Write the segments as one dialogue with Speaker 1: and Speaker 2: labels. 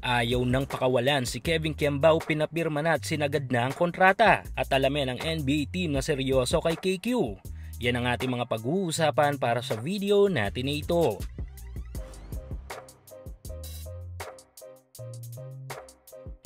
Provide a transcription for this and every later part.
Speaker 1: Ayaw nang pakawalan si Kevin Kembao, pinapirma na at sinagad na ang kontrata. At alamin ang NBA team na seryoso kay KQ. Yan ang ating mga pag-uusapan para sa video natin na ito.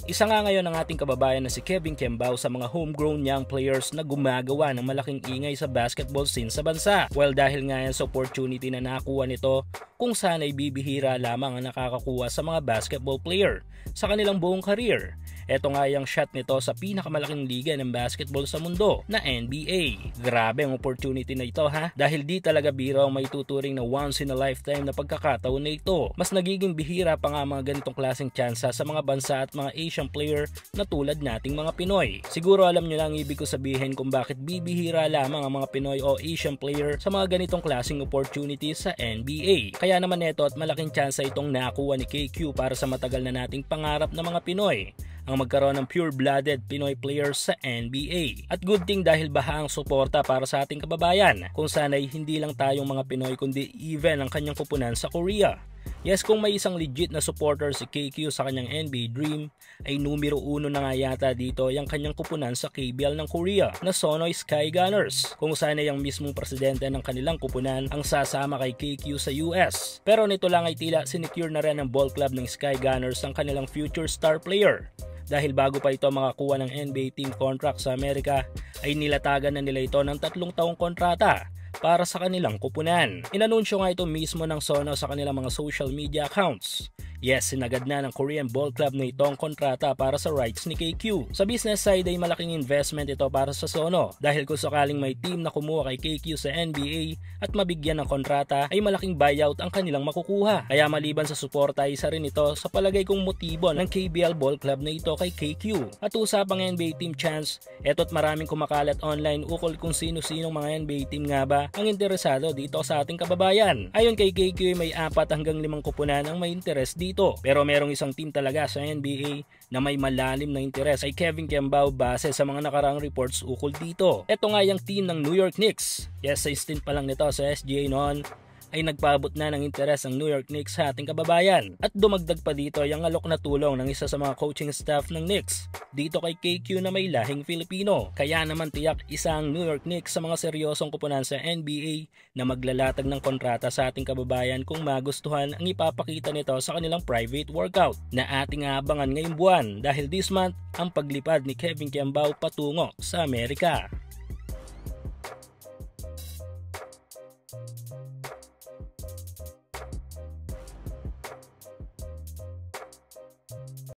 Speaker 1: Isa nga ngayon ang ating kababayan na si Kevin Kembao sa mga homegrown young players na gumagawa ng malaking ingay sa basketball scene sa bansa. Well, dahil nga yan sa opportunity na nakuha nito, kung saan ay bibihira lamang ang nakakakuha sa mga basketball player sa kanilang buong career. Ito nga yung shot nito sa pinakamalaking liga ng basketball sa mundo na NBA. Grabe ang opportunity na ito ha, dahil di talaga biro ang may tuturing na once in a lifetime na pagkakataon na ito. Mas nagiging bihira pa nga mga ganitong klaseng tsansa sa mga bansa at mga Asian player na tulad nating mga Pinoy. Siguro alam nyo lang ibig ko sabihin kung bakit bibihira lamang ang mga Pinoy o Asian player sa mga ganitong klaseng opportunities sa NBA. Kaya naman ito at malaking tsansa itong nakuha ni KQ para sa matagal na nating pangarap ng mga Pinoy, ang magkaroon ng pure-blooded Pinoy players sa NBA. At good thing dahil baha ang suporta para sa ating kababayan, kung sana'y hindi lang tayong mga Pinoy kundi even ang kanyang kupunan sa Korea. Yes, kung may isang legit na supporter si KQ sa kanyang NBA dream, ay numero 1 na nga yata dito yung kanyang kupunan sa KBL ng Korea na Sonoy Sky Gunners, kung saan ay ang mismong presidente ng kanilang kupunan ang sasama kay KQ sa US. Pero nito lang ay tila sinecure na rin ng ball club ng Sky Gunners ang kanilang future star player. Dahil bago pa ito makakuha ng NBA team contract sa Amerika, ay nilatagan na nila ito ng 3 taong kontrata para sa kanilang kupunan. Inanunsyo nga ito mismo ng Sono sa kanilang mga social media accounts. Yes, sinagad na ng Korean Ball Club na itong kontrata para sa rights ni KQ. Sa business side ay malaking investment ito para sa Sono, dahil kung sakaling may team na kumuha kay KQ sa NBA at mabigyan ng kontrata ay malaking buyout ang kanilang makukuha. Kaya maliban sa suporta, isa rin ito sa palagay kong motibo ng KBL Ball Club na ito kay KQ. At usapang NBA team chance, eto't maraming kumakalat online ukol kung sino-sinong mga NBA team nga ba ang interesado dito sa ating kababayan. Ayon kay KQ, may 4 hanggang 5 kupunan ang may interest dito. Pero merong isang team talaga sa NBA na may malalim na interes kay Kevin Kembao base sa mga nakaraang reports ukol dito. Ito nga yung team ng New York Knicks. Yes, sa stint pa lang nito sa SGA noon ay nagpaabot na ng interes ang New York Knicks sa ating kababayan. At dumagdag pa dito yung alok na tulong ng isa sa mga coaching staff ng Knicks dito kay KQ na may lahing Filipino. Kaya naman tiyak isang New York Knicks sa mga seryosong kupunan sa NBA na maglalatag ng kontrata sa ating kababayan kung magustuhan ang ipapakita nito sa kanilang private workout na ating abangan ngayong buwan, dahil this month ang paglipad ni Kevin Kembao patungo sa Amerika.